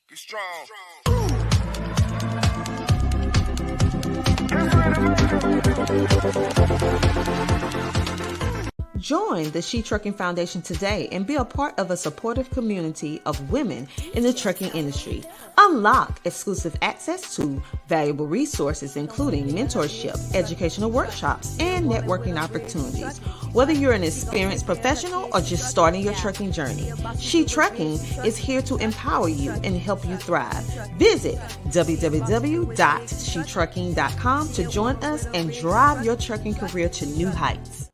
Be strong. Join the She Trucking Foundation today and be a part of a supportive community of women in the trucking industry. Unlock exclusive access to valuable resources, including mentorship, educational workshops, and networking opportunities. Whether you're an experienced professional or just starting your trucking journey, She Trucking is here to empower you and help you thrive. Visit www.shetrucking.com to join us and drive your trucking career to new heights.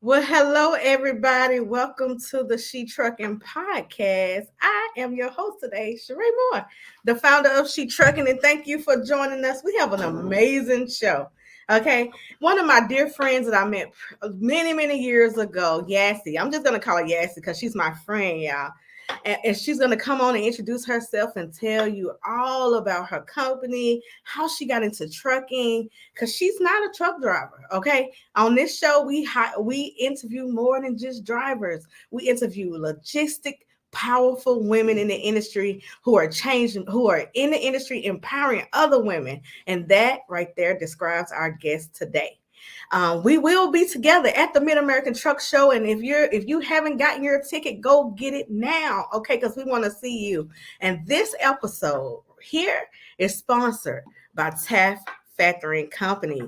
Well, hello, everybody. Welcome to the She Trucking Podcast. I am your host today, Sheree Moore, the founder of She Trucking, and thank you for joining us. We have an amazing show. Okay, one of my dear friends that I met many years ago, Yassie. I'm just going to call her Yassie because she's my friend, y'all. And she's going to come on and introduce herself and tell you all about her company, how she got into trucking, because she's not a truck driver, okay? On this show, we interview more than just drivers. We interview powerful women in the industry who are in the industry, empowering other women. And that right there describes our guest today. We will be together at the Mid-American Truck Show, and if you haven't gotten your ticket, go get it now, okay? Because we want to see you. And this episode here is sponsored by TAFS Factoring Company.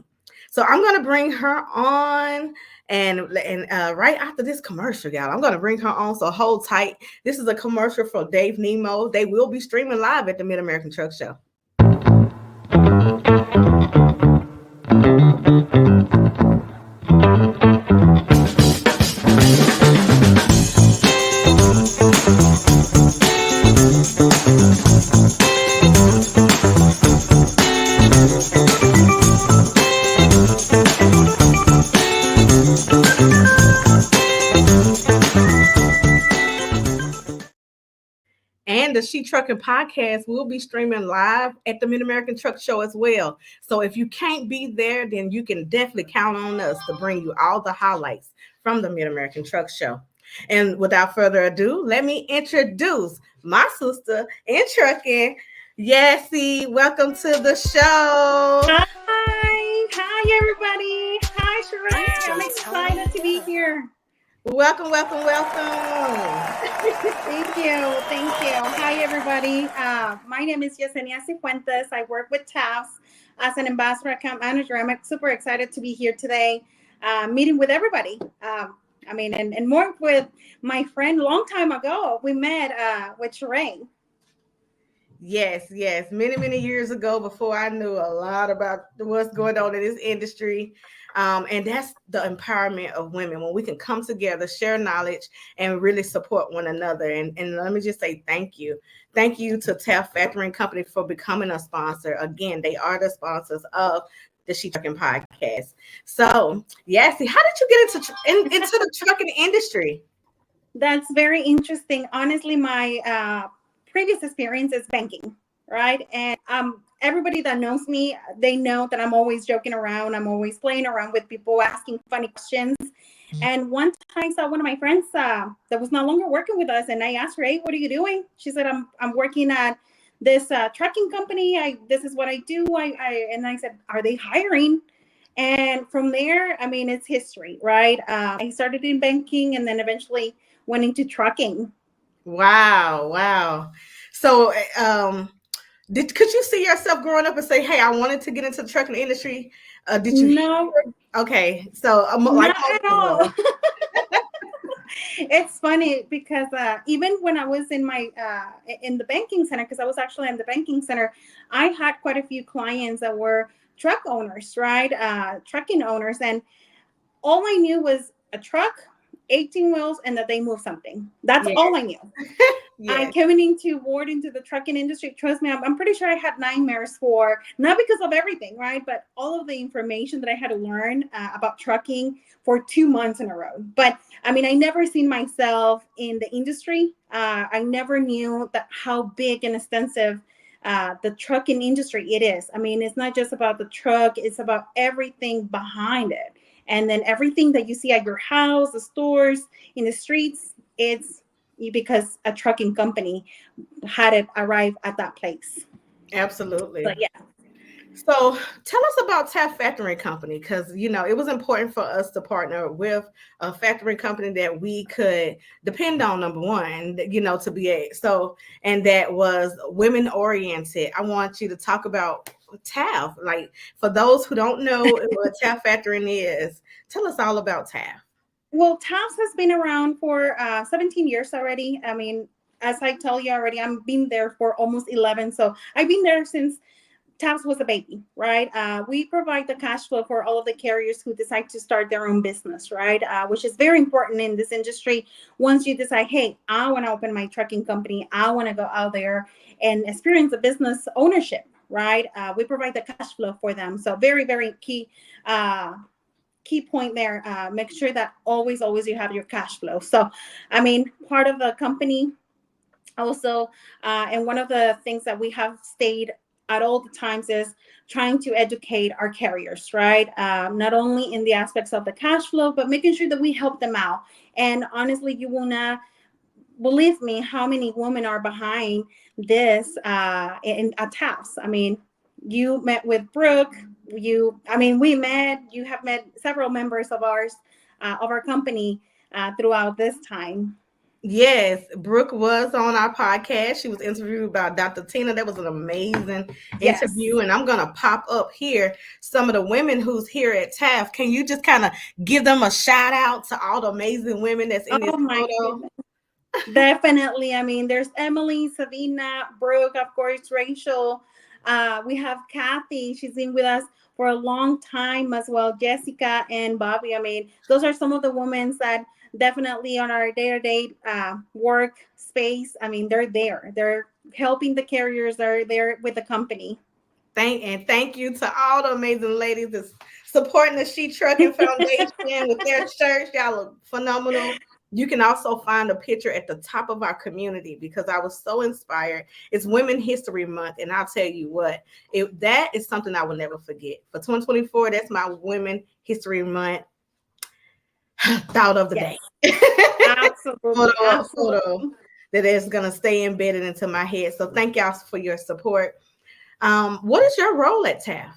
So I'm going to bring her on, and right after this commercial, y'all, I'm going to bring her on. So hold tight. This is a commercial for Dave Nemo. They will be streaming live at the Mid-American Truck Show. And the She Trucking Podcast will be streaming live at the Mid-American Truck Show as well. So if you can't be there, then you can definitely count on us to bring you all the highlights from the Mid-American Truck Show. And without further ado, let me introduce my sister in trucking, Yessie. Welcome to the show. Hi, everybody. Hi, Sheree. I'm excited to be here. Welcome. Thank you. Hi, everybody. My name is Yessenia Sifuentes. I work with TAFS as an ambassador account manager. I'm super excited to be here today, meeting with everybody. And more with my friend long time ago. We met with Sheree. Yes. Many years ago, before I knew a lot about what's going on in this industry. And that's the empowerment of women, when we can come together, share knowledge, and really support one another. And let me just say thank you. Thank you to TAFS Factoring Company for becoming a sponsor. Again, they are the sponsors of the She Trucking Podcast. So, Yassie, how did you get into the trucking industry? That's very interesting. Honestly, my previous experience is banking, right? And everybody that knows me, they know that I'm always joking around. I'm always playing around with people, asking funny questions. And one time I saw one of my friends that was no longer working with us, and I asked her, "Hey, what are you doing?" She said, "I'm working at this trucking company. This is what I do." And I said, "Are they hiring?" And from there, it's history, right? I started in banking, and then eventually went into trucking. Wow. So, could you see yourself growing up and say, "Hey, I wanted to get into the trucking industry"? Did you? No. Okay, so not at all. It's funny because even when I was in my in the banking center, because I was actually in the banking center, I had quite a few clients that were truck owners, right? Trucking owners, and all I knew was a truck, 18 wheels, and that they move something. That's all I knew. I came into the trucking industry. Trust me, I'm pretty sure I had nightmares not because of everything, right? But all of the information that I had to learn about trucking for 2 months in a row. But I never seen myself in the industry. I never knew how big and extensive the trucking industry it is. It's not just about the truck. It's about everything behind it. And then everything that you see at your house, the stores, in the streets, it's because a trucking company had it arrive at that place. Absolutely. But yeah. So tell us about TAFS Factoring Company, because it was important for us to partner with a factoring company that we could depend on. Number one, to be and that was women oriented. I want you to talk about TAFS. Like, for those who don't know what TAFS Factoring is, tell us all about TAFS. Well, TAFS has been around for 17 years already. I mean, as I tell you already, I've been there for almost 11. So I've been there since TAFS was a baby, right? We provide the cash flow for all of the carriers who decide to start their own business, right? Which is very important in this industry. Once you decide, hey, I want to open my trucking company, I want to go out there and experience the business ownership, right? We provide the cash flow for them. So very, very key point there. Make sure that always you have your cash flow. So, I mean, part of the company also, and one of the things that we have stayed at all the times is trying to educate our carriers, right? Not only in the aspects of the cash flow, but making sure that we help them out. And honestly, you will not believe me how many women are behind this in at TAFS. I mean, you met with Brooke. You have met several members of ours, of our company, throughout this time. Yes, Brooke was on our podcast. She was interviewed by Dr. Tina. That was an amazing interview. And I'm going to pop up here some of the women who's here at TAFS. Can you just kind of give them a shout out to all the amazing women that's in this photo? Goodness. Definitely. I mean, there's Emily, Savina, Brooke, of course, Rachel. We have Kathy. She's been with us for a long time as well. Jessica and Bobby. I mean, those are some of the women that definitely on our day-to-day work space. I mean, they're there. They're helping the carriers. They're there with the company. Thank you to all the amazing ladies that's supporting the She Trucking Foundation with their church. Y'all are phenomenal. You can also find a picture at the top of our community because I was so inspired. It's Women History Month, and I'll tell you what, that is something I will never forget. For 2024, that's my Women History Month thought of the day. Absolutely. Photo that is going to stay embedded into my head. So thank y'all for your support. What is your role at TAFS?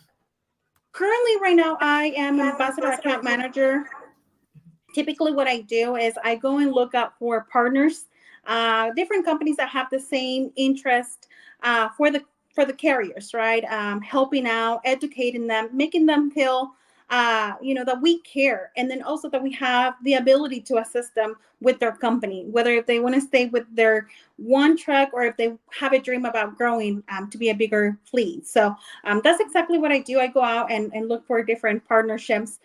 Currently, right now, I am an ambassador account manager. Typically, what I do is I go and look up for partners, different companies that have the same interest for the carriers, right? Helping out, educating them, making them feel that we care, and then also that we have the ability to assist them with their company, whether if they want to stay with their one truck or if they have a dream about growing to be a bigger fleet. So that's exactly what I do. I go out and look for different partnerships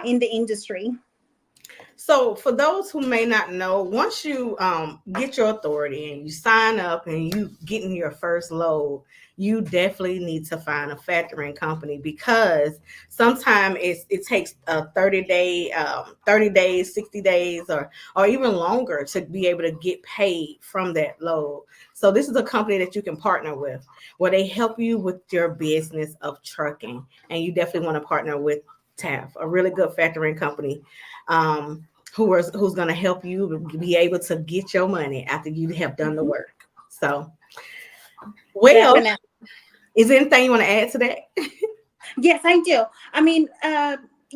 in the industry. So for those who may not know, once you get your authority and you sign up and you get in your first load, you definitely need to find a factoring company because sometimes it takes a 30 days, 60 days, or even longer to be able to get paid from that load. So this is a company that you can partner with where they help you with your business of trucking. And you definitely want to partner with TAFS, a really good factoring company. Who's going to help you be able to get your money after you have done the work. So, well, definitely. Is there anything you want to add to that? Yes, I do. I mean,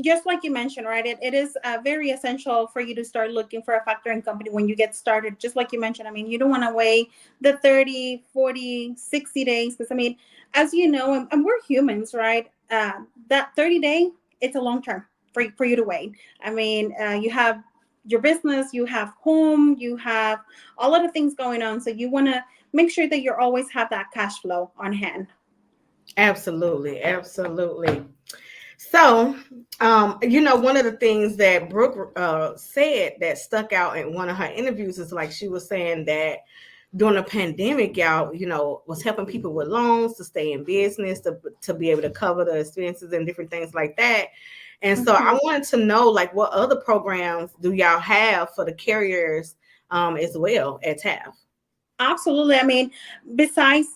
just like you mentioned, right, it is very essential for you to start looking for a factoring company when you get started. Just like you mentioned, I mean, you don't want to wait the 30, 40, 60 days because, I mean, as you know, and we're humans, right, that 30-day, it's a long term for you to wait. I mean, you have your business, you have home, you have a lot of things going on. So you want to make sure that you always have that cash flow on hand. Absolutely. So, one of the things that Brooke said that stuck out in one of her interviews is like she was saying that during the pandemic, y'all, was helping people with loans to stay in business, to be able to cover the expenses and different things like that. And so I wanted to know, like, what other programs do y'all have for the carriers as well at TAFS? Absolutely. I mean, besides,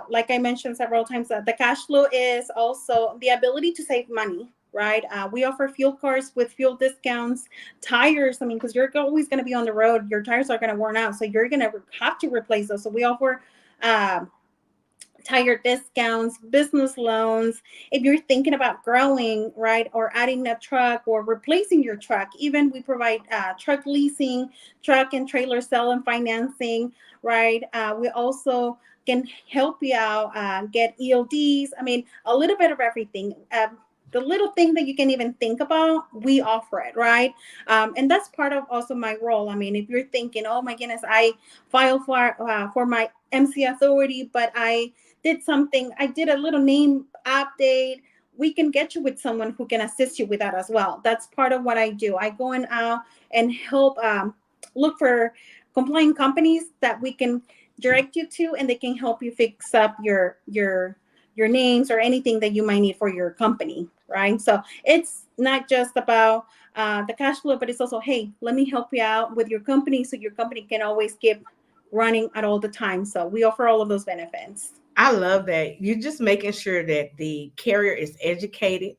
like I mentioned several times, that the cash flow is also the ability to save money, right? We offer fuel cards with fuel discounts, tires. I mean, because you're always going to be on the road, your tires are going to worn out, so you're going to have to replace those. So we offer tire discounts, business loans. If you're thinking about growing, right, or adding a truck or replacing your truck, even we provide truck leasing, truck and trailer sale and financing, right? We also can help you out, get ELDs. I mean, a little bit of everything. The little thing that you can even think about, we offer it, right? And that's part of also my role. I mean, if you're thinking, oh my goodness, I filed for my MC authority, but I did a little name update. We can get you with someone who can assist you with that as well. That's part of what I do. I go in out and help look for compliant companies that we can direct you to, and they can help you fix up your names or anything that you might need for your company, right? So it's not just about the cash flow, but it's also, hey, let me help you out with your company so your company can always keep running at all the time. So we offer all of those benefits. I love that. You're just making sure that the carrier is educated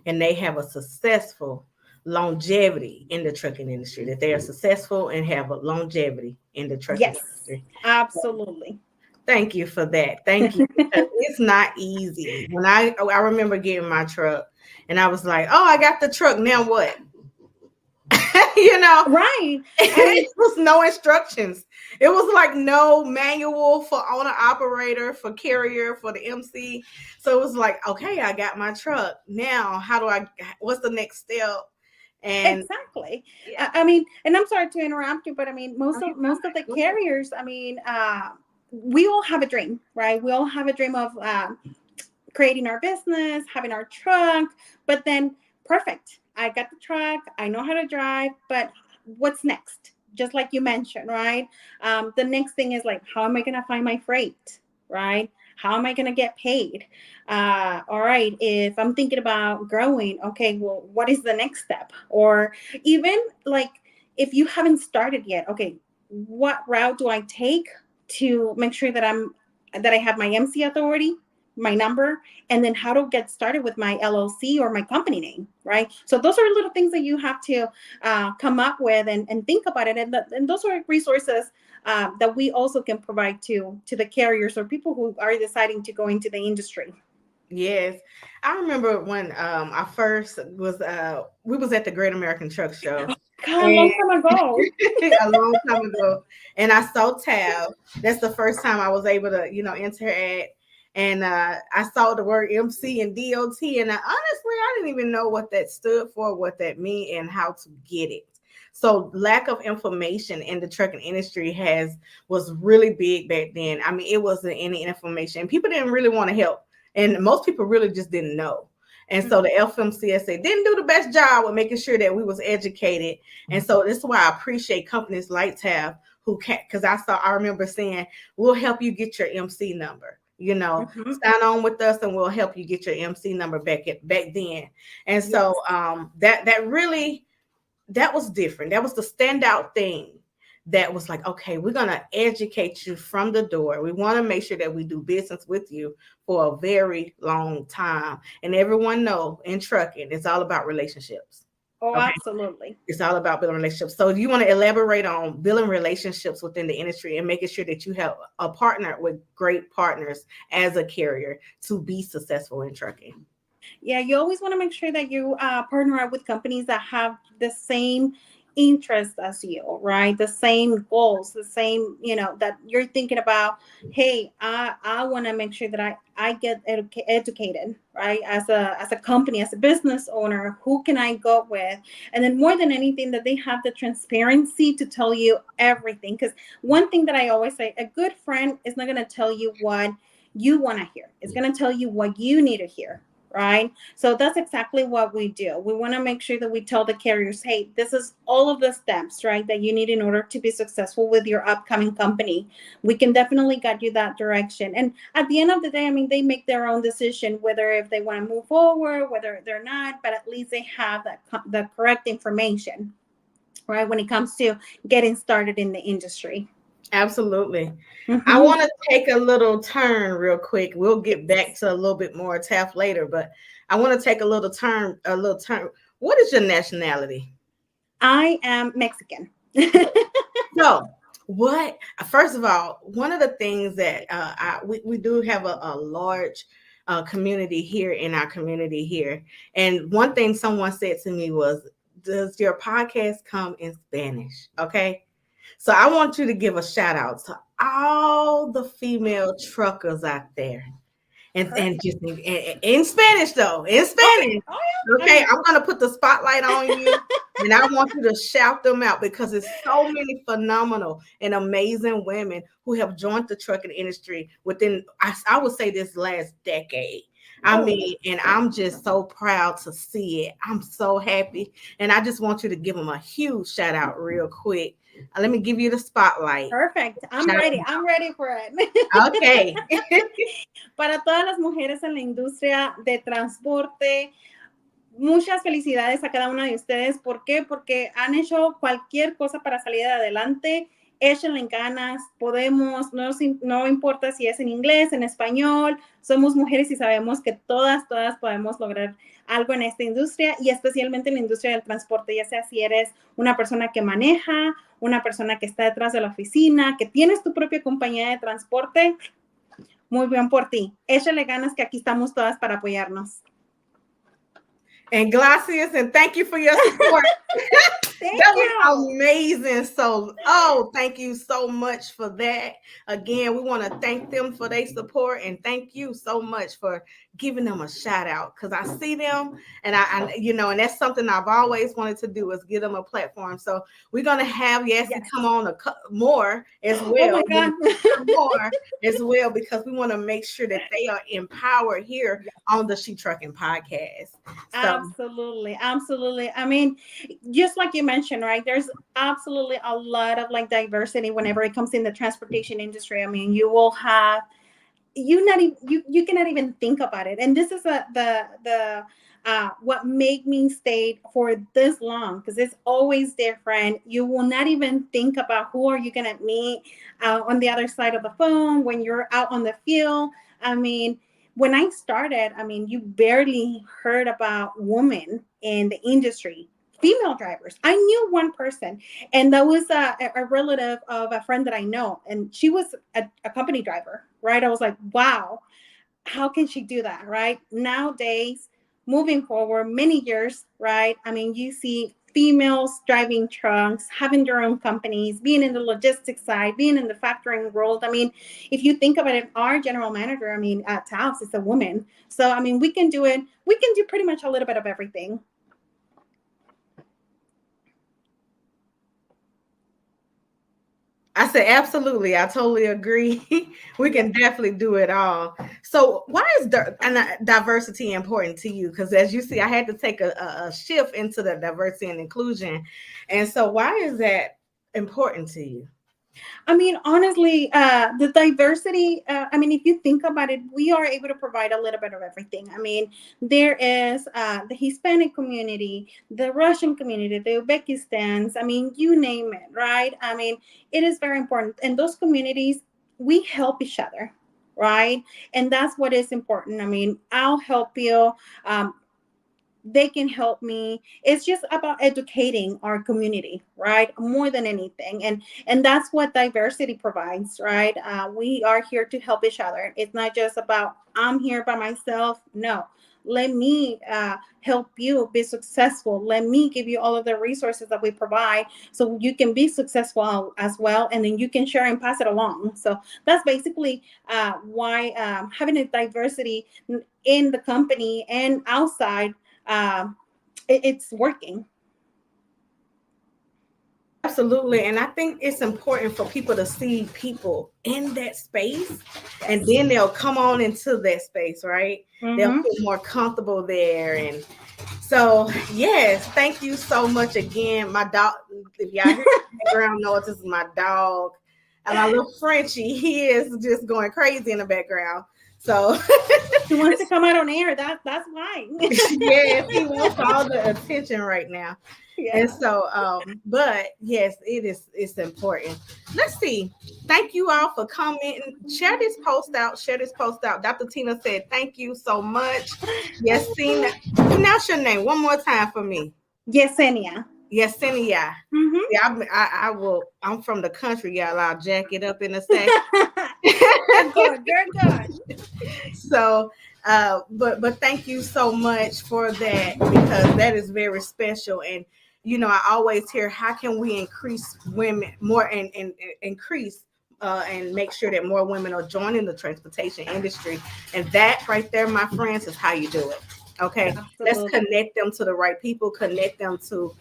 and they have a successful longevity in the trucking industry, that they are successful and have a longevity in the trucking Yes, industry. absolutely. Thank you for that. Thank you. Because it's not easy. When I remember getting my truck and I was like, oh, I got the truck. Now what? you know, Right. I mean, it was no instructions. It was like no manual for owner operator, for carrier, for the MC. So it was like, okay, I got my truck. Now, what's the next step? And exactly. yeah, I mean, and I'm sorry to interrupt you, but I mean, most of the carriers, I mean, we all have a dream, right? We all have a dream of creating our business, having our truck, but then perfect. I got the truck, I know how to drive, but what's next? Just like you mentioned, right? The next thing is like, how am I going to find my freight, right? How am I going to get paid? All right, if I'm thinking about growing, okay, well, what is the next step? Or even like, if you haven't started yet, okay, what route do I take to make sure that I have my MC authority, my number, and then how to get started with my LLC or my company name, right? So those are little things that you have to come up with and think about it. And those are resources that we also can provide to the carriers or people who are deciding to go into the industry. yes. I remember when I first was we was at the Great American Truck Show God, a and long time ago. a long time ago, and I saw Tab. That's the first time I was able to, interact. And I saw the word MC and DOT, and honestly, I didn't even know what that stood for, what that meant, and how to get it. So lack of information in the trucking industry was really big back then. I mean, it wasn't any information. People didn't really want to help, and most people really just didn't know. And so the FMCSA didn't do the best job with making sure that we was educated. And so this is why I appreciate companies like TAF who can, because I remember saying, we'll help you get your MC number. Mm-hmm. Sign on with us and we'll help you get your MC number back then. And Yes. so that was different. That was the standout thing. That was like, okay, we're going to educate you from the door. We want to make sure that we do business with you for a very long time. And everyone know in trucking, it's all about relationships. Oh, Okay. absolutely. It's all about building relationships. So you want to elaborate on building relationships within the industry and making sure that you have a partner with great partners as a carrier to be successful in trucking. Yeah, you always want to make sure that you partner up with companies that have the same interest as you, right? The same goals, the same, that you're thinking about, hey, I want to make sure that I get educated, right? As a company, as a business owner, who can I go with? And then more than anything, that they have the transparency to tell you everything. Because one thing that I always say, a good friend is not going to tell you what you want to hear. It's going to tell you what you need to hear, right? So that's exactly what we do. We want to make sure that we tell the carriers, hey, this is all of the steps, right, that you need in order to be successful with your upcoming company. We can definitely guide you that direction. And at the end of the day, I mean, they make their own decision, whether if they want to move forward, whether they're not, but at least they have the correct information, right, when it comes to getting started in the industry. Absolutely. I Mhm. want to take a little turn real quick. We'll get back to a little bit more TAF later, but I want to take a little turn. What is your nationality? I am Mexican. So, what, first of all, one of the things that we do have a large community here in our community here. And one thing someone said to me was, does your podcast come in Spanish? Okay. So I want you to give a shout out to all the female truckers out there. And Perfect. just in Spanish though, in Okay. Spanish. Oh yeah. Oh Okay, yeah. I'm gonna put the spotlight on you, and I want you to shout them out because it's so many phenomenal and amazing women who have joined the trucking industry within, I would say, this last decade. I Oh, mean, and I'm just so proud to see it. I'm so happy, and I just want you to give them a huge shout out real quick. Let me give you the spotlight. perfect. I'm Shout ready. I'm ready for it. out. Okay. Para todas las mujeres en la industria de transporte, muchas felicidades a cada una de ustedes. ¿Por qué? Porque han hecho cualquier cosa para salir adelante. Échenle ganas, podemos, no importa si es en inglés, en español, somos mujeres y sabemos que todas podemos lograr algo en esta industria y especialmente en la industria del transporte, ya sea si eres una persona que maneja, una persona que está detrás de la oficina, que tienes tu propia compañía de transporte, muy bien por ti. Échale ganas que aquí estamos todas para apoyarnos. And Glacius, and thank you for your support. That was you. amazing. So, thank you so much for that. Again, we want to thank them for their support and thank you so much for giving them a shout out because I see them and and that's something I've always wanted to do is give them a platform. So we're gonna have Yessie come on more as well. Oh my God. More as well because we want to make sure that they are empowered here on the She Trucking podcast. So Absolutely. I mean, just like you mentioned, right? There's absolutely a lot of like diversity whenever it comes in the transportation industry. I mean, you will have you cannot even think about it. And this is the what made me stay for this long because it's always different. You will not even think about who are you gonna meet on the other side of the phone when you're out on the field. I mean, when I started, I mean, you barely heard about women in the industry, female drivers. I knew one person, and that was a relative of a friend that I know, and she was a company driver, right? I was like, wow, how can she do that, right? Nowadays, moving forward, many years, right? I mean, you see females driving trucks, having their own companies, being in the logistics side, being in the factoring world. I mean, if you think about it, our general manager, I mean, at TAFS is a woman. So, I mean, we can do it. We can do pretty much a little bit of everything. I said, absolutely. I totally agree. We can definitely do it all. So, why is diversity important to you? Because as you see, I had to take a shift into the diversity and inclusion. And so, why is that important to you? I mean, honestly, the diversity, I mean, if you think about it, we are able to provide a little bit of everything. I mean, there is the Hispanic community, the Russian community, the Uzbekistans, I mean, you name it, right? I mean, it is very important. And those communities, we help each other, right? And that's what is important. I mean, I'll help you. They can help me. It's just about educating our community, right, more than anything. And that's what diversity provides, right? We are here to help each other. It's not just about I'm here by myself. No, let me help you be successful. Let me give you all of the resources that we provide so you can be successful as well, and then you can share and pass it along. So that's basically why having a diversity in the company and outside, it's working. Absolutely. And I think it's important for people to see people in that space and then they'll come on into that space, right? They'll feel more comfortable there. And so, yes, thank you so much again. My dog, if y'all hear the background noise, this is my dog. And my little Frenchie, he is just going crazy in the background. So he wants to come out on air. That's why. Yes, he wants all the attention right now. And Yeah. so, but yes, it's important. Let's see. Thank you all for commenting. Share this post out. Share this post out. Dr. Tina said, thank you so much. Yessenia, pronounce your name one more time for me. Yesenia. Yessenia. Mm-hmm. Yeah, I will. I'm from the country, y'all. I'll jack it up in a second. You're good. You're good. So, but thank you so much for that, because that is very special. And I always hear, how can we increase women more, and increase and make sure that more women are joining the transportation industry. And that right there, my friends, is how you do it. Okay, let's Absolutely. connect them to the right people, connect them to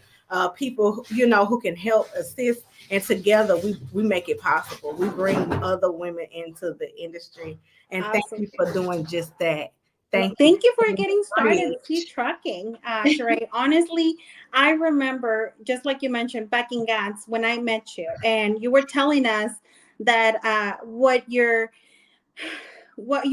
people who can help assist, and together we make it possible. We bring other women into the industry. And thank you Absolutely. for doing just that. Well, Thank you. thank you for getting started with sea trucking, Sheree. Honestly, I remember, just like you mentioned, back in GATS, when I met you, and you were telling us that what you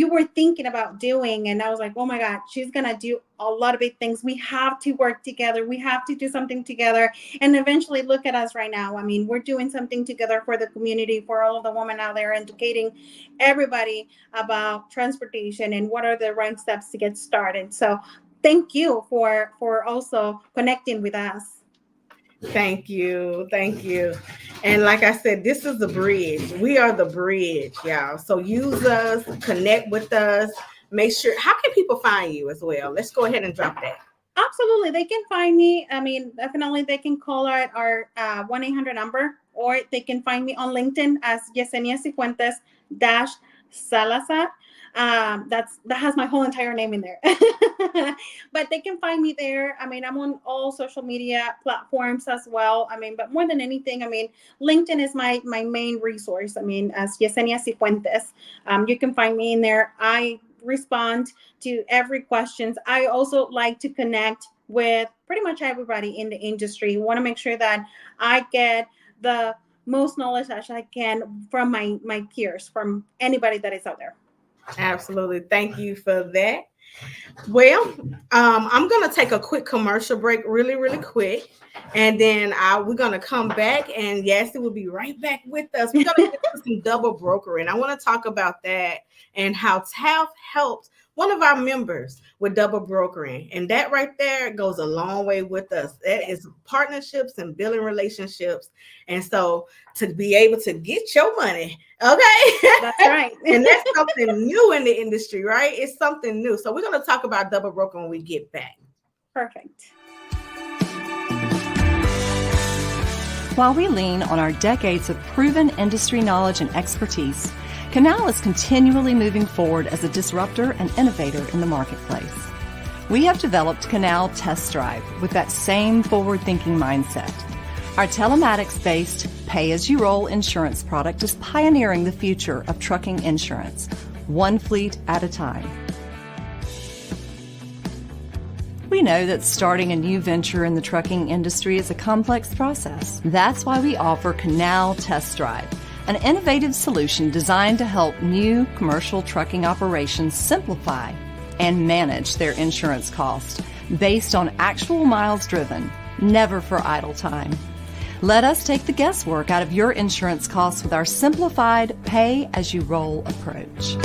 were thinking about doing, and I was like, oh my God, she's gonna do a lot of big things. We have to work together. We have to do something together. And eventually, look at us right now. I mean, we're doing something together for the community, for all of the women out there, educating everybody about transportation and what are the right steps to get started. So thank you for also connecting with us. Thank you. Thank you. And like I said, this is the bridge. We are the bridge, y'all. So use us, connect with us. Make sure, how can people find you as well? Let's go ahead and drop that. Absolutely. They can find me. I mean, definitely they can call our 1-800 number, or they can find me on LinkedIn as Yessenia Sifuentes dash Salazar. That has my whole entire name in there. But they can find me there. I mean, I'm on all social media platforms as well. I mean, but more than anything, I mean, LinkedIn is my main resource. I mean, as Yessenia Sifuentes, you can find me in there. I respond to every questions. I also like to connect with pretty much everybody in the industry. Want to make sure that I get the most knowledge that I can from my peers, from anybody that is out there. Absolutely. Thank you for that. Well, I'm going to take a quick commercial break, really, really quick. And then we're going to come back, and Yassi will be right back with us. We're going to get to some double brokering. I want to talk about that and how TAF helped one of our members with double brokering. And that right there goes a long way with us. That is partnerships and building relationships. And so to be able to get your money, okay? That's right. And that's something new in the industry, right? It's something new. So we're going to talk about double broker when we get back. Perfect. While we lean on our decades of proven industry knowledge and expertise, Canal is continually moving forward as a disruptor and innovator in the marketplace. We have developed Canal Test Drive with that same forward-thinking mindset. Our telematics-based pay-as-you-roll insurance product is pioneering the future of trucking insurance, one fleet at a time. We know that starting a new venture in the trucking industry is a complex process. That's why we offer Canal Test Drive, an innovative solution designed to help new commercial trucking operations simplify and manage their insurance costs based on actual miles driven, never for idle time. Let us take the guesswork out of your insurance costs with our simplified pay-as-you-roll approach.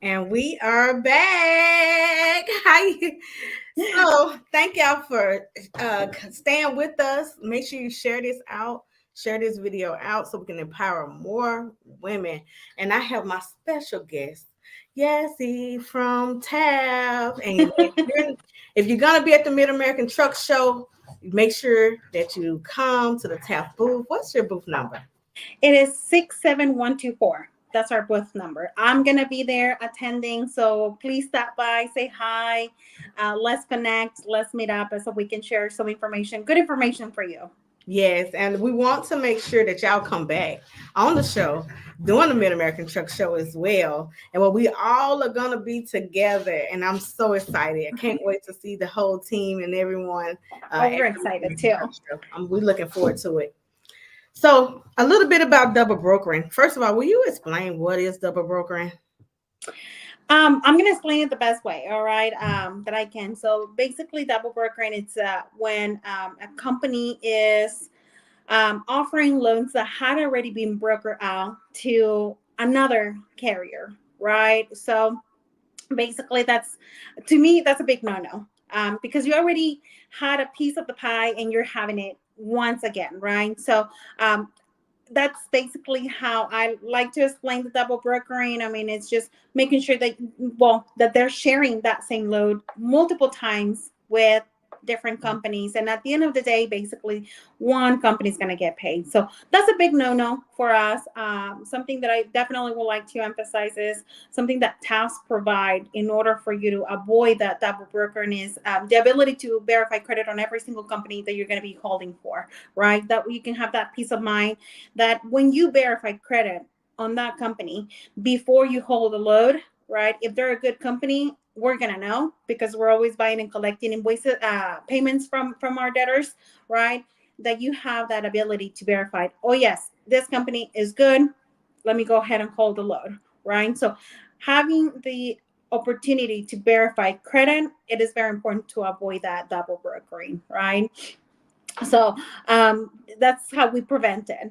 And we are back. Hi. So thank y'all for staying with us. Make sure you share this out, share this video out so we can empower more women. And I have my special guest, Yessie from TAF. And if you're going to be at the Mid-American Truck Show, make sure that you come to the TAF booth. What's your booth number? It is 67124. That's our booth number. I'm going to be there attending. So please stop by, say hi. Let's connect. Let's meet up so we can share some information, good information for you. Yes, and we want to make sure that y'all come back on the show, doing the Mid-American Truck Show as well. And well, we all are going to be together, and I'm so excited. I can't wait to see the whole team and everyone. We're excited too. We're looking forward to it. So a little bit about double brokering. First of all, will you explain what is double brokering? I'm gonna explain it the best way, all right, that I can. So basically, double brokering, it's when a company is offering loans that had already been brokered out to another carrier, right? So basically, that's, to me, that's a big no-no, because you already had a piece of the pie and you're having it once again, right? So um, that's basically how I like to explain the double brokering. I mean, it's just making sure that, well, that they're sharing that same load multiple times with different companies, and at the end of the day, basically one company is going to get paid. So that's a big no-no for us. Something that I definitely would like to emphasize is something that TAFs provide in order for you to avoid that double brokering is the ability to verify credit on every single company that you're going to be holding for, right? That you can have that peace of mind that when you verify credit on that company before you hold a load, right? If they're a good company, we're gonna know because we're always buying and collecting invoices, payments from our debtors, right? That you have that ability to verify. Oh yes, this company is good. Let me go ahead and hold the load, right? So having the opportunity to verify credit, it is very important to avoid that double brokering, right? So that's how we prevent it.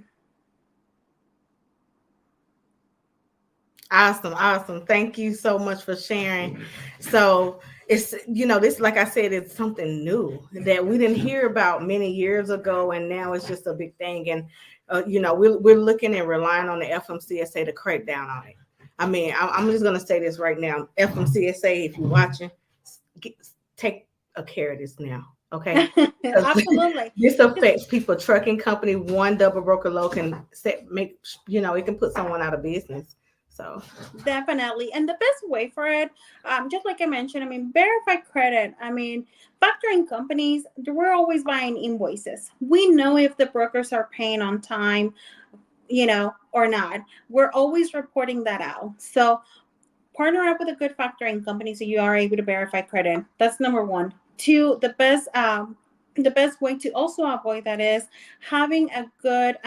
Awesome. Thank you so much for sharing. So it's, this, like I said, it's something new that we didn't hear about many years ago, and now it's just a big thing. And we're looking and relying on the FMCSA to crack down on it. I mean, I'm just gonna say this right now, FMCSA, if you're watching, take a care of this now. Okay. Absolutely. This affects people. Trucking company, one double broker low can it can put someone out of business. So Definitely. And the best way for it, just like I mentioned, I mean, verify credit. I mean, factoring companies, we're always buying invoices. We know if the brokers are paying on time, or not. We're always reporting that out. So partner up with a good factoring company so you are able to verify credit. That's number one. Two, the best way to also avoid that is having a good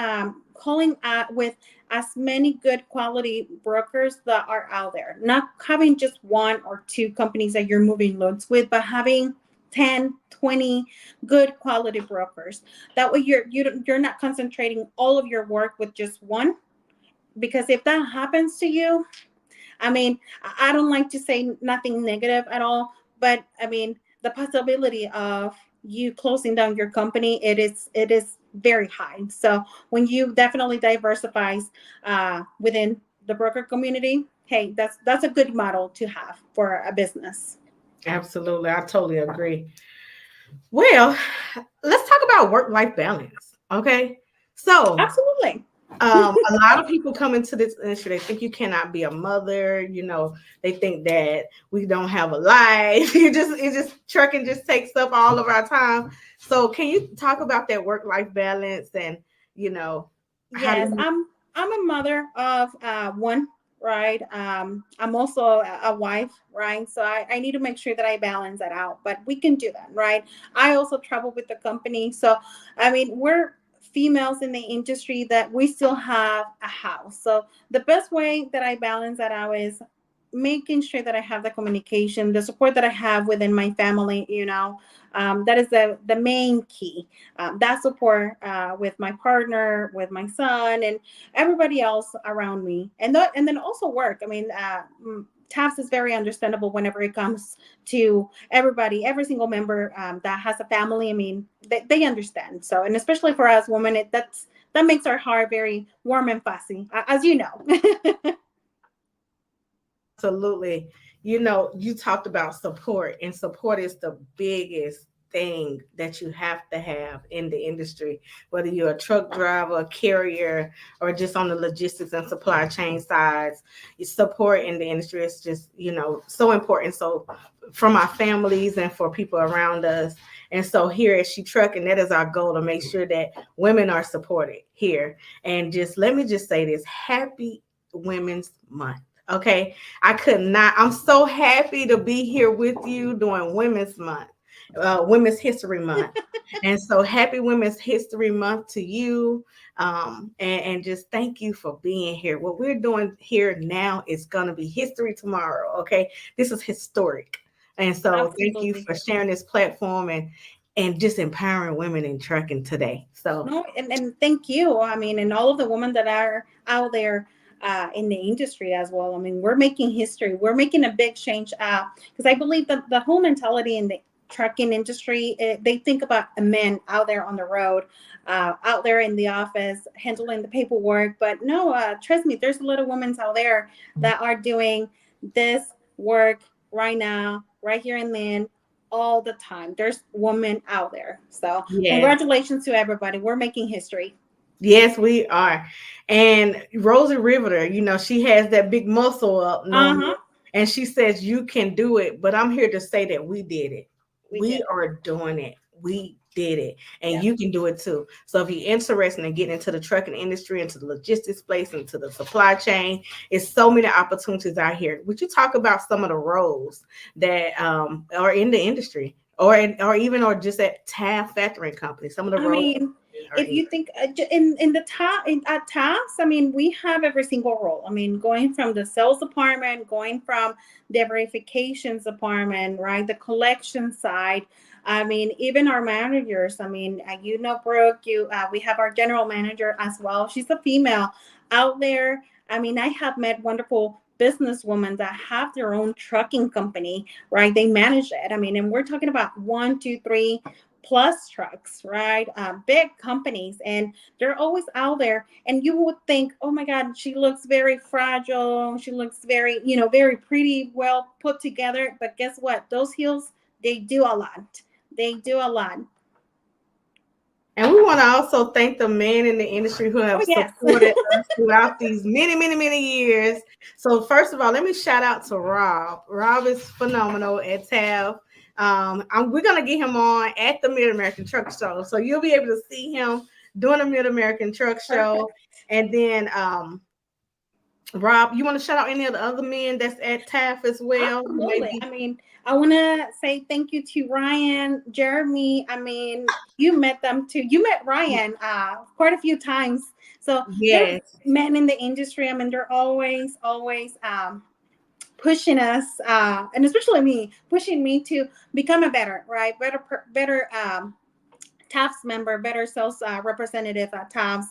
calling at with as many good quality brokers that are out there. Not having just one or two companies that you're moving loans with, but having 10, 20 good quality brokers. That way you're not concentrating all of your work with just one, because if that happens to you, I mean, I don't like to say nothing negative at all, but I mean, the possibility of you closing down your company, it is very high. So when you definitely diversify within the broker community, hey, that's a good model to have for a business. absolutely, I totally agree. Well, let's talk about work-life balance. Okay. So Absolutely. a lot of people come into this industry, they think you cannot be a mother, they think that we don't have a life. It just trucking just takes up all of our time. So can you talk about that work-life balance and how do Yes, you I'm a mother of one, right? I'm also a wife, right? So I need to make sure that I balance that out. But we can do that, right? I also travel with the company. So I mean, we're females in the industry that we still have a house. So the best way that I balance that out is making sure that I have the communication, the support that I have within my family, that is the main key. That support with my partner, with my son, and everybody else around me, and then also work. I mean, TAFS is very understandable whenever it comes to everybody, every single member that has a family. I mean, they understand. So, and especially for us women, that makes our heart very warm and fuzzy, as you know. Absolutely. You talked about support, and support is the biggest thing that you have to have in the industry, whether you're a truck driver, a carrier, or just on the logistics and supply chain sides. Support in the industry is just, so important. So from our families and for people around us. And so here at She Truck, and that is our goal, to make sure that women are supported here. And just let me just say this: happy Women's Month. Okay. I'm so happy to be here with you during Women's Month. Women's History Month. And so happy Women's History Month to you. And just thank you for being here. What we're doing here now is going to be history tomorrow. Okay. This is historic. And so thank you Absolutely. for sharing this platform and just empowering women in trucking today. So No, and thank you. I mean, and all of the women that are out there in the industry as well. I mean, we're making history. We're making a big change because I believe that the whole mentality in the trucking industry, they think about a man out there on the road, out there in the office, handling the paperwork. But no, trust me, there's a lot of women out there that are doing this work right now, right here in Lynn, all the time. There's women out there. So yes. congratulations to everybody. We're making history. Yes, we are. And Rosie Riveter, she has that big muscle up normally. Uh-huh. And she says you can do it. But I'm here to say that we did it. We We did. are doing it. We did it. And Yep. you can do it too. So if you're interested in getting into the trucking industry, into the logistics place, into the supply chain, it's so many opportunities out here. Would you talk about some of the roles that are in the industry or just at TAFS factoring company? Some of the I roles mean, are if in. you think in the top at TAFS, I mean, we have every single role. I mean, going from the sales department, going from the verifications department, right, the collection side. I mean, even our managers. I mean, Brooke. We have our general manager as well. She's a female out there. I mean, I have met wonderful businesswomen that have their own trucking company, right? They manage it. I mean, and we're talking about 1, 2, 3 plus trucks, right? Big companies, and they're always out there. And you would think, oh my God, she looks very fragile. She looks very, very pretty, well put together. But guess what? Those heels, they do a lot. They do a lot. And we want to also thank the men in the industry who have Oh, yes. supported us throughout these many, many, many years. So first of all, let me shout out to Rob. Rob is phenomenal at TAF. We're going to get him on at the Mid-American Truck Show. So you'll be able to see him doing the Mid-American Truck Show. And then Rob, you want to shout out any of the other men that's at TAF as well? Absolutely. I mean, I want to say thank you to Ryan, Jeremy. I mean, you met them too. You met Ryan quite a few times. So yes, they're men in the industry. I mean, they're always pushing us, and especially me, pushing me to become a better, right? Better TAFS member, better sales representative at TAFS,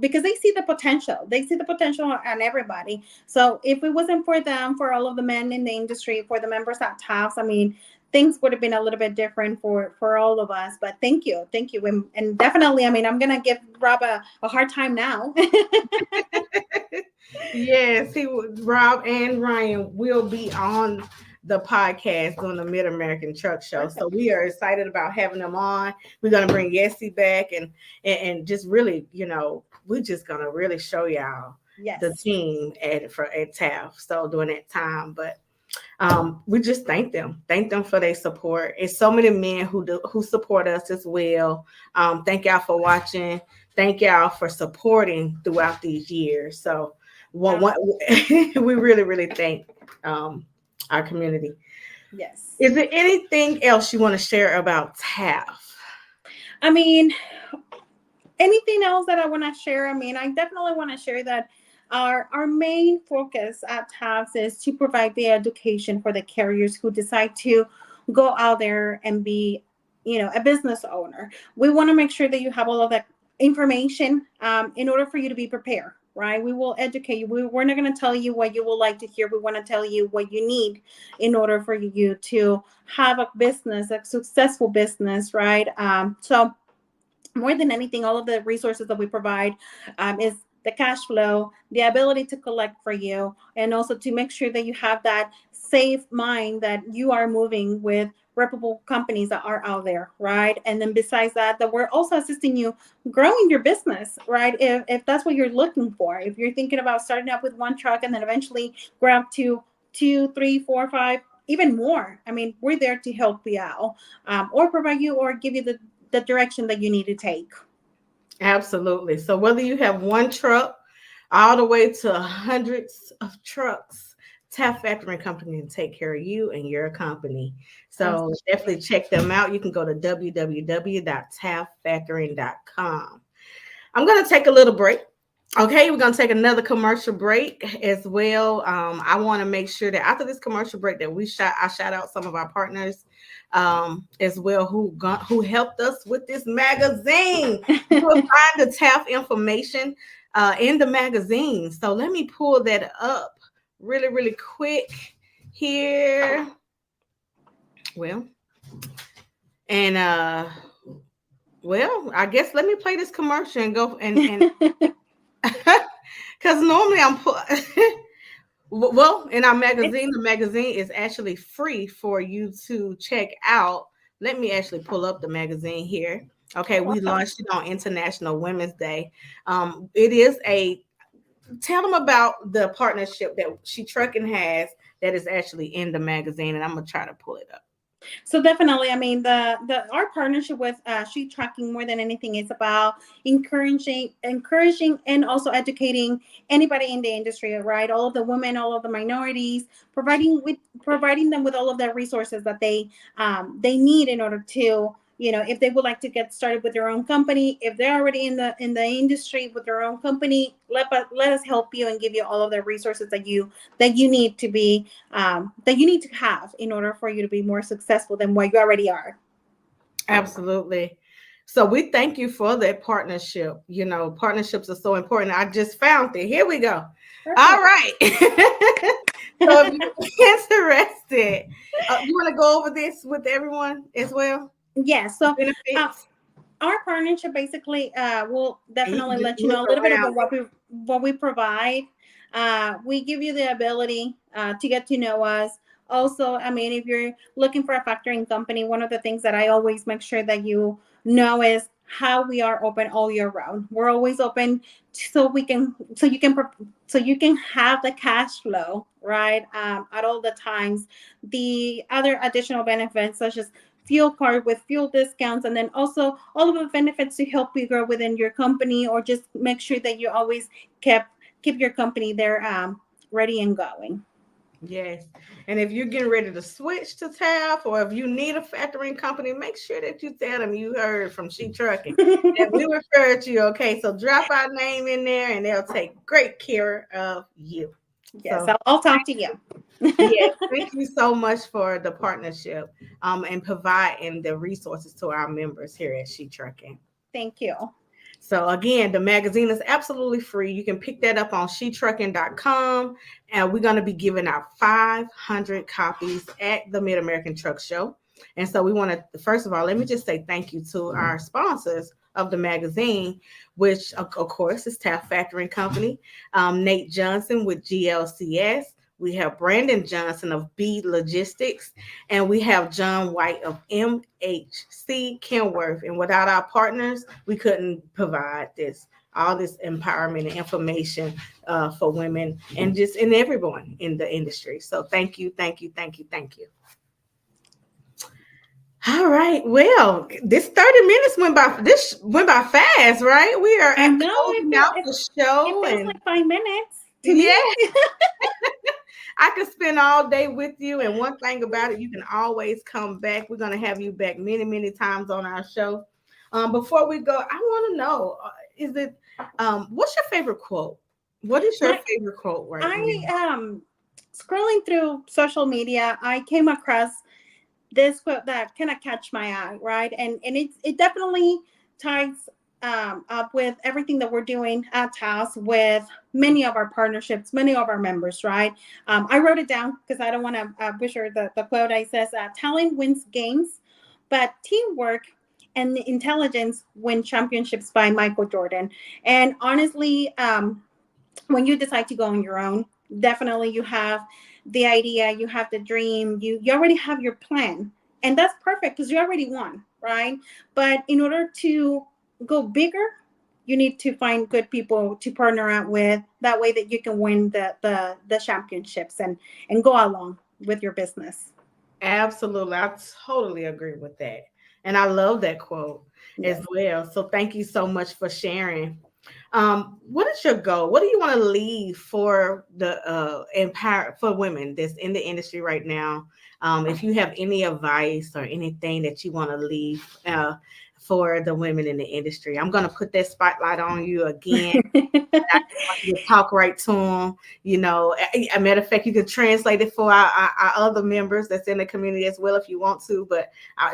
because they see the potential. They see the potential on everybody. So if it wasn't for them, for all of the men in the industry, for the members at TAFS, I mean, things would have been a little bit different for all of us. But thank you. And definitely, I mean, I'm gonna give Rob a hard time now. yes, Rob and Ryan will be on the podcast on the Mid-American Truck Show. Perfect. So we are excited about having them on. We're going to bring Yessie back and just really, we're just going to really show y'all the team at TAF. So during that time, but we just thank them for their support. It's so many men who support us as well. Thank y'all for watching. Thank y'all for supporting throughout these years. So we really, really thank our community. Yes. Is there anything else you want to share about TAF? I mean, anything else that I want to share? I mean, I definitely want to share that our main focus at TAFS is to provide the education for the carriers who decide to go out there and be, a business owner. We want to make sure that you have all of that information in order for you to be prepared. Right? We will educate you. We're not going to tell you what you would like to hear. We want to tell you what you need in order for you to have a business, a successful business, right? So more than anything, all of the resources that we provide is the cash flow, the ability to collect for you, and also to make sure that you have that safe mind that you are moving with reputable companies that are out there, right? And then besides that we're also assisting you growing your business, right? If that's what you're looking for, if you're thinking about starting up with one truck and then eventually grow up to 2, 3, 4, 5, even more. I mean, we're there to help you out, or provide you or give you the direction that you need to take. Absolutely. So whether you have one truck all the way to hundreds of trucks, TAFS Factoring Company to take care of you and your company. So definitely check them out. You can go to www.tafsfactoring.com. I'm going to take a little break. Okay, we're going to take another commercial break as well. I want to make sure that after this commercial break that I shout out some of our partners as well who helped us with this magazine. You will find the TAF information in the magazine. So let me pull that up really, really quick here. Well, and I guess let me play this commercial and go and because normally well, in our magazine, the magazine is actually free for you to check out. Let me actually pull up the magazine here. Okay, we launched it on International Women's Day. It is tell them about the partnership that She Trucking has that is actually in the magazine, and I'm gonna try to pull it up. So definitely, I mean, our partnership with She Trucking, more than anything, is about encouraging, and also educating anybody in the industry, right? All of the women, all of the minorities, providing them with all of the resources that they need in order to, if they would like to get started with their own company, if they're already in the industry with their own company, let us help you and give you all of the resources that you need to be that you need to have in order for you to be more successful than what you already are. Absolutely. So we thank you for that partnership. Partnerships are so important. I just found it. Here we go. Perfect. All right. So if you're interested, you want to go over this with everyone as well? Yes. So our partnership basically will definitely let you know a little bit about what we provide. We give you the ability to get to know us. Also, I mean, if you're looking for a factoring company, one of the things that I always make sure that you know is how we are open all year round. We're always open so you can have the cash flow, right? At all the times. The other additional benefits such as fuel card with fuel discounts, and then also all of the benefits to help you grow within your company, or just make sure that you always keep your company there ready and going. Yes. And if you're getting ready to switch to TAF, or if you need a factoring company, make sure that you tell them you heard from She Trucking and we referred to you. Okay, so drop our name in there and they'll take great care of you. Yes, so, I'll talk to you. Yes, thank you so much for the partnership and providing the resources to our members here at She Trucking. Thank you. So again, the magazine is absolutely free. You can pick that up on shetrucking.com, and we're going to be giving out 500 copies at the Mid-American Truck Show. And so we want to, first of all, let me just say thank you to our sponsors of the magazine, which of course is TAF Factoring Company, Nate Johnson with GLCS. We have Brandon Johnson of B Logistics, and we have John White of MHC Kenworth. And without our partners, we couldn't provide all this empowerment and information for women and just in everyone in the industry. So thank you, thank you, thank you, thank you. All right. Well, this 30 minutes went by fast, right? We are closing out the show. It feels like 5 minutes. Yeah. I could spend all day with you. And one thing about it, you can always come back. We're going to have you back many, many times on our show. Before we go, I want to know, what's your favorite quote? What is your favorite quote right now? Scrolling through social media, I came across this quote that kind of catch my eye, right? And it definitely ties up with everything that we're doing at TAFS with many of our partnerships, many of our members, right? I wrote it down because I don't want to butcher the quote. I says, talent wins games, but teamwork and intelligence win championships, by Michael Jordan. And honestly, when you decide to go on your own, definitely you have the idea, you have the dream, you already have your plan. And that's perfect because you already won, right? But in order to go bigger, you need to find good people to partner out with. That way that you can win the championships and go along with your business. Absolutely. I totally agree with that. And I love that quote as well. So thank you so much for sharing. What is your goal? What do you want to leave for the empower for women that's in the industry right now? If you have any advice or anything that you want to leave for the women in the industry, I'm going to put that spotlight on you again. I want you to talk right to them. You know, a matter of fact, you can translate it for our other members that's in the community as well if you want to. But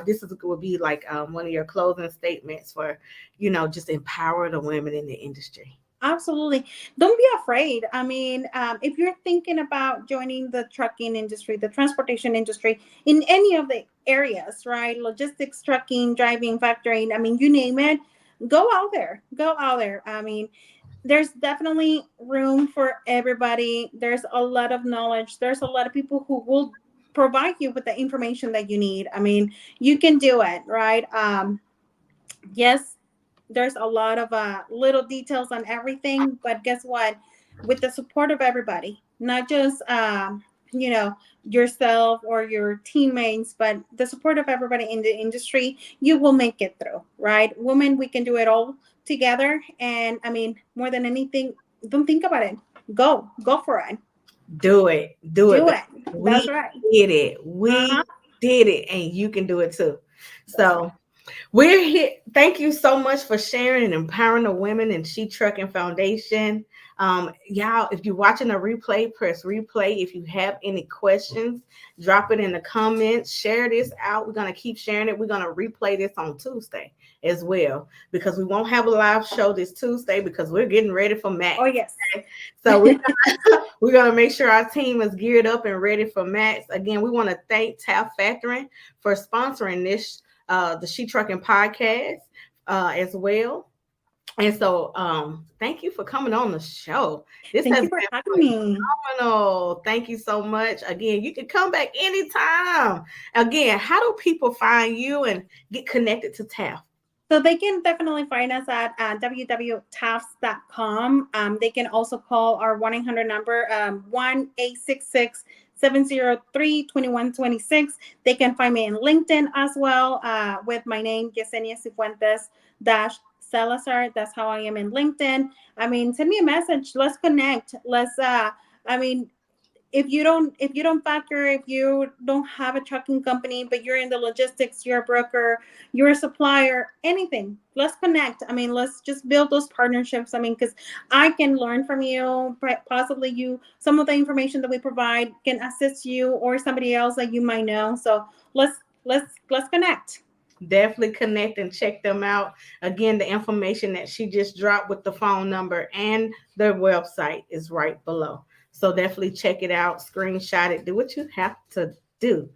this would be like one of your closing statements for, you know, just empower the women in the industry. Absolutely. Don't be afraid. I mean, if you're thinking about joining the trucking industry, the transportation industry in any of the areas, right? Logistics, trucking, driving, factoring, I mean, you name it, go out there. Go out there. I mean, there's definitely room for everybody. There's a lot of knowledge. There's a lot of people who will provide you with the information that you need. I mean, you can do it, right? Yes, there's a lot of little details on everything, but guess what? With the support of everybody, not just you know, yourself or your teammates, but the support of everybody in the industry, you will make it through, right? Women, we can do it all together. And I mean, more than anything, don't think about it. Go for it. Do it. Do it. That's We right. did it. We did it, and you can do it too. So we're here. Thank you so much for sharing and empowering the women in She Trucking Foundation. Y'all, if you're watching a replay, press replay. If you have any questions, drop it in the comments. Share this out. We're going to keep sharing it. We're going to replay this on Tuesday as well, because we won't have a live show this Tuesday because we're getting ready for Max. Oh, yes. So we're gonna make sure our team is geared up and ready for Max. Again, we want to thank TAFS Factoring for sponsoring this the She Trucking podcast as well. And so thank you for coming on the show. This Thank has you for been having me. phenomenal. Thank you so much. Again, you can come back anytime. Again, how do people find you and get connected to TAFS? So they can definitely find us at www.tafs.com. They can also call our 1-800 number, 1-866-703-2126. They can find me in LinkedIn as well with my name, Yessenia Sifuentes Salazar. That's how I am in LinkedIn. I mean, send me a message. Let's connect. Let's, I mean, if you don't factor, if you don't have a trucking company, but you're in the logistics, you're a broker, you're a supplier, anything, let's connect. I mean, let's just build those partnerships. I mean, because I can learn from you, possibly you, some of the information that we provide can assist you or somebody else that you might know. So let's connect. Definitely connect and check them out. Again, the information that she just dropped with the phone number and their website is right below. So definitely check it out, screenshot it, do what you have to do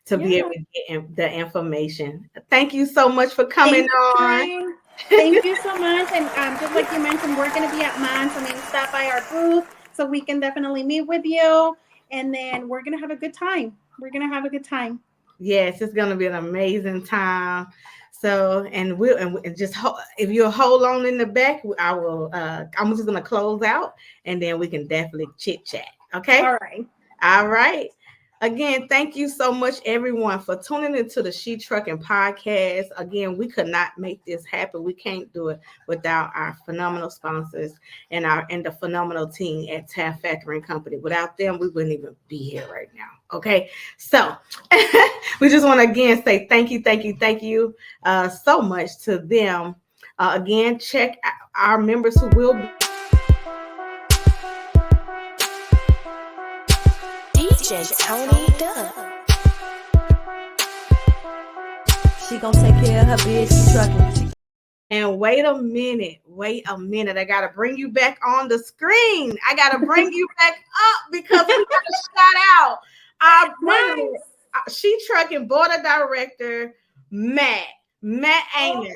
to be able to get the information. Thank you so much for coming on. Thank you so much. And just like you mentioned, we're going to be at Mons. I mean, stop by our booth so we can definitely meet with you. And then we're going to have a good time. Yes, it's going to be an amazing time. So, and just if you'll hold on in the back, I'm just going to close out and then we can definitely chit chat. Okay. All right. Again, thank you so much, everyone, for tuning into the She Trucking podcast. Again, we could not make this happen. We can't do it without our phenomenal sponsors and the phenomenal team at TAFS Factoring Company. Without them, we wouldn't even be here right now. Okay, so we just want to again say thank you so much to them. Again, check our members who will be. Tony Duff. She gonna take care of her bitch trucking. And wait a minute. I gotta bring you back on the screen. I gotta bring you back up because we gotta shout out our brother, She Trucking Board of Director, Matt Amos.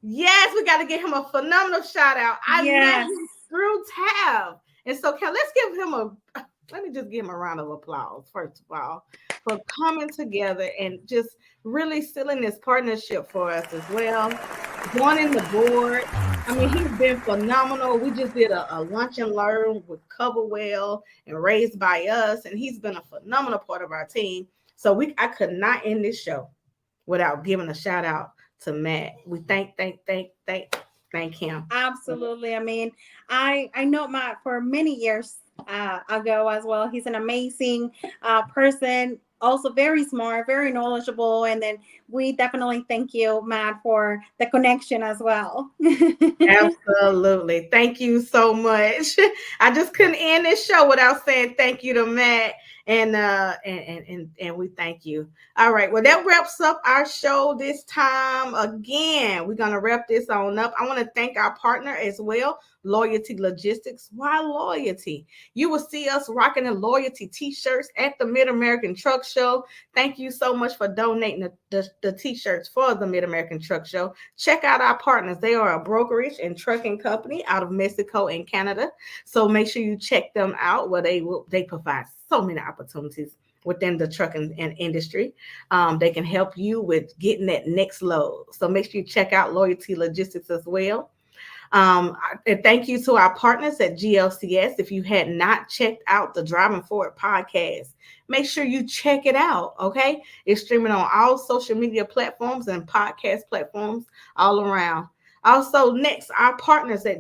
Yes, we gotta give him a phenomenal shout out. I met him through TAFS. And so let's give him let me just give him a round of applause, first of all, for coming together and just really sealing this partnership for us as well. Joining the board. I mean, he's been phenomenal. We just did a lunch and learn with Coverwell and Raised by Us, and he's been a phenomenal part of our team. So I could not end this show without giving a shout out to Matt. We thank thank him. Absolutely. I mean, I know Matt for many years ago as well. He's an amazing person, also very smart, very knowledgeable. And then we definitely thank you, Matt, for the connection as well. Absolutely. Thank you so much. I just couldn't end this show without saying thank you to Matt and we thank you. All right. Well, that wraps up our show this time. Again, we're gonna wrap this on up. I want to thank our partner as well, Loyalty Logistics. Why loyalty? You will see us rocking the loyalty t-shirts at the Mid-American Truck Show. Thank you so much for donating the t-shirts for the Mid-American Truck Show. Check out our partners. They are a brokerage and trucking company out of Mexico and Canada. So make sure you check them out where they provide so many opportunities within the trucking and industry. They can help you with getting that next load. So make sure you check out Loyalty Logistics as well. And thank you to our partners at GLCS. If you had not checked out the Driving Forward podcast, make sure you check it out. Okay. It's streaming on all social media platforms and podcast platforms all around. Also, next, our partners at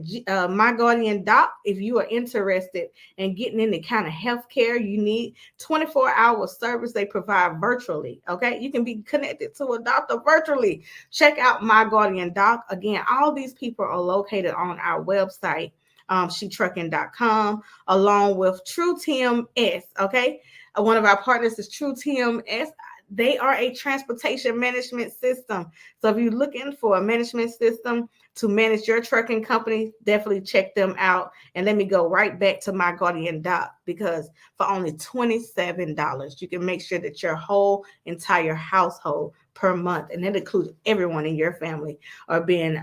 My Guardian Doc. If you are interested in getting any kind of healthcare you need, 24-hour service they provide virtually. Okay, you can be connected to a doctor virtually. Check out My Guardian Doc. Again, all these people are located on our website, shetrucking.com, along with True TMS. Okay, one of our partners is True TMS. They are a transportation management system. So if you're looking for a management system to manage your trucking company, definitely check them out. And let me go right back to My Guardian Doc, because for only $27, you can make sure that your whole entire household per month, and that includes everyone in your family, are being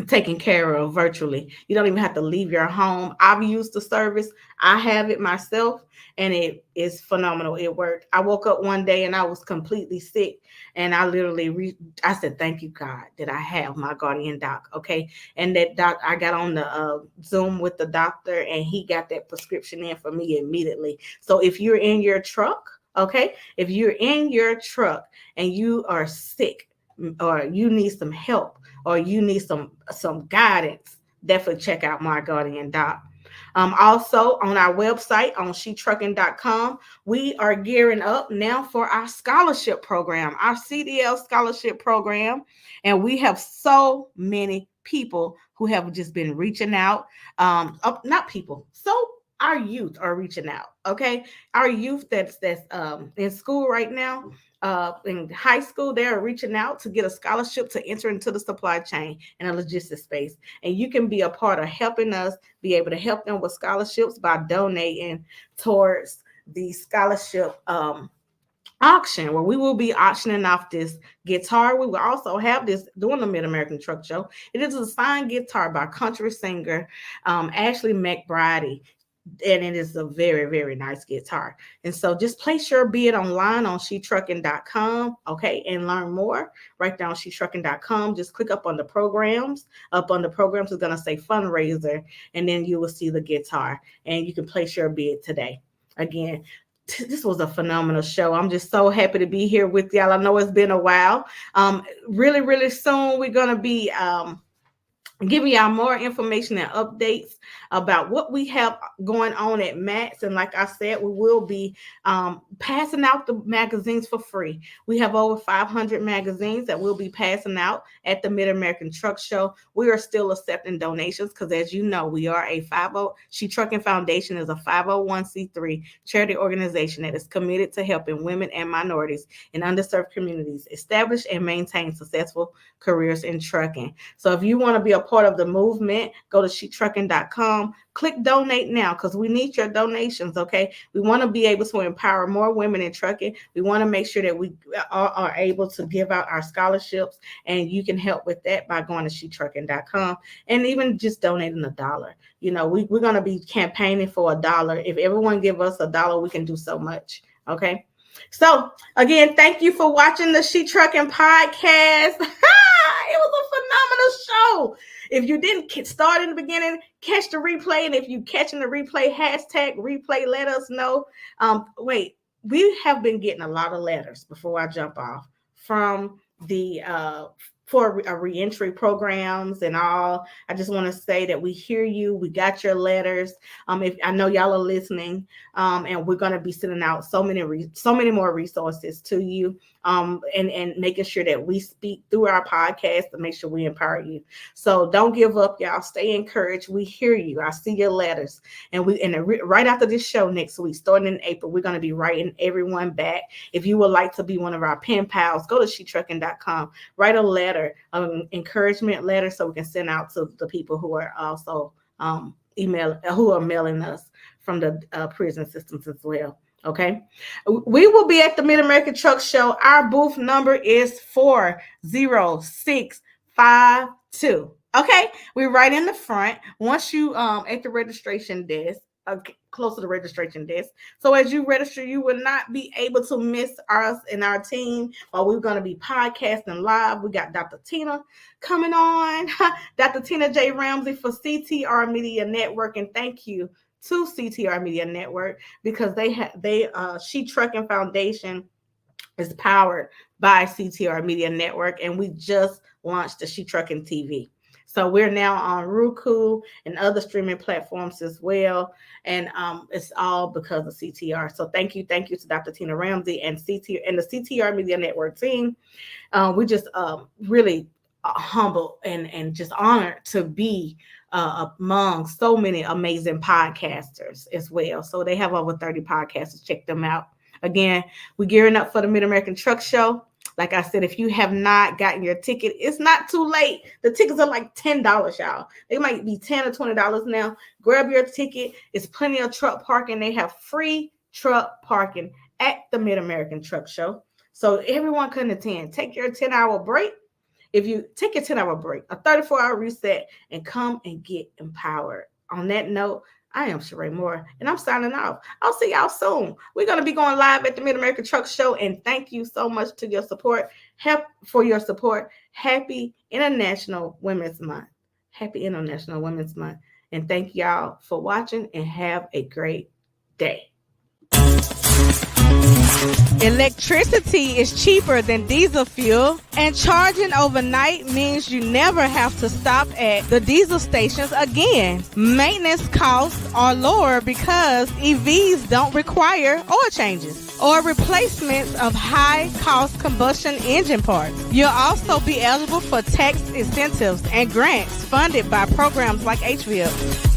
taken care of virtually. You don't even have to leave your home. I've used the service. I have it myself, and it is phenomenal. It worked. I woke up one day and I was completely sick, and I literally I said, thank you, God, that I have My Guardian Doc. Okay. And that doc, I got on the Zoom with the doctor, and he got that prescription in for me immediately. So if you're in your truck, okay, if you're in your truck and you are sick, or you need some help, or you need some guidance, definitely check out My Guardian Doc. Also on our website on shetrucking.com, we are gearing up now for our scholarship program, our CDL scholarship program. And we have so many people who have just been reaching out. Not people. So our youth are reaching out. Okay. Our youth that's in school right now, in high school, they're reaching out to get a scholarship to enter into the supply chain and a logistics space. And you can be a part of helping us be able to help them with scholarships by donating towards the scholarship auction, where we will be auctioning off this guitar. We will also have this during the Mid-American Truck Show. It is a signed guitar by country singer Ashley McBride. And it is a very, very nice guitar. And so just place your bid online on shetrucking.com, okay, and learn more. Right down shetrucking.com. Just click up on the programs. Up on the programs, it's going to say fundraiser, and then you will see the guitar, and you can place your bid today. Again, this was a phenomenal show. I'm just so happy to be here with y'all. I know it's been a while. Really, really soon, we're going to be giving y'all more information and updates about what we have going on at Matt's. And like I said, we will be passing out the magazines for free. We have over 500 magazines that we'll be passing out at the Mid-American Truck Show. We are still accepting donations because, as you know, we are a 50. She Trucking Foundation is a 501c3 charity organization that is committed to helping women and minorities in underserved communities establish and maintain successful careers in trucking. So if you want to be a part of the movement, go to shetrucking.com, click donate now, because we need your donations. Okay, we want to be able to empower more women in trucking. We want to make sure that we are able to give out our scholarships, and you can help with that by going to shetrucking.com and even just donating $1. You know, we're going to be campaigning for $1. If everyone give us $1, we can do so much. Okay. So again, thank you for watching the She Trucking podcast. It was a phenomenal show. If you didn't start in the beginning, catch the replay. And if you catching the replay, hashtag replay, let us know. Wait, we have been getting a lot of letters before I jump off from the for reentry programs and all. I just want to say that we hear you. We got your letters. If I know y'all are listening, and we're going to be sending out so many more resources to you, and making sure that we speak through our podcast to make sure we empower you. So don't give up, y'all. Stay encouraged. We hear you. I see your letters, and right after this show next week, starting in April, we're going to be writing everyone back. If you would like to be one of our pen pals, go to SheTrucking.com. Write a letter, encouragement letter, so we can send out to the people who are also mailing us from the prison systems as well. Okay, we will be at the Mid-American Truck Show. Our booth number is 40652. Okay, we're right in the front. Once you at the registration desk, close to the registration desk. So as you register, you will not be able to miss us and our team. We're going to be podcasting live. We got Dr. Tina coming on, Dr. Tina J. Ramsey for CTR Media Network, and thank you to CTR Media Network, because She Trucking Foundation is powered by CTR Media Network, and we just launched the She Trucking TV. So we're now on Roku and other streaming platforms as well, and it's all because of CTR. So thank you to Dr. Tina Ramsey and the CTR Media Network team. We just really humble and just honored to be among so many amazing podcasters as well. So they have over 30 podcasters. Check them out. Again, we're gearing up for the Mid-American Truck Show. Like I said, if you have not gotten your ticket, it's not too late. The tickets are like $10, y'all. They might be $10 or $20 now. Grab your ticket. It's plenty of truck parking. They have free truck parking at the Mid-American Truck Show, so everyone can attend. Take your 10-hour break. If you take your 10-hour break, a 34-hour reset, and come and get empowered. On that note, I am Sheree Moore, and I'm signing off. I'll see y'all soon. We're going to be going live at the Mid-American Truck Show, and thank you so much for your support. Happy International Women's Month. Happy International Women's Month. And thank y'all for watching, and have a great day. Electricity is cheaper than diesel fuel, and charging overnight means you never have to stop at the diesel stations again. Maintenance costs are lower because EVs don't require oil changes or replacements of high-cost combustion engine parts. You'll also be eligible for tax incentives and grants funded by programs like HVIP.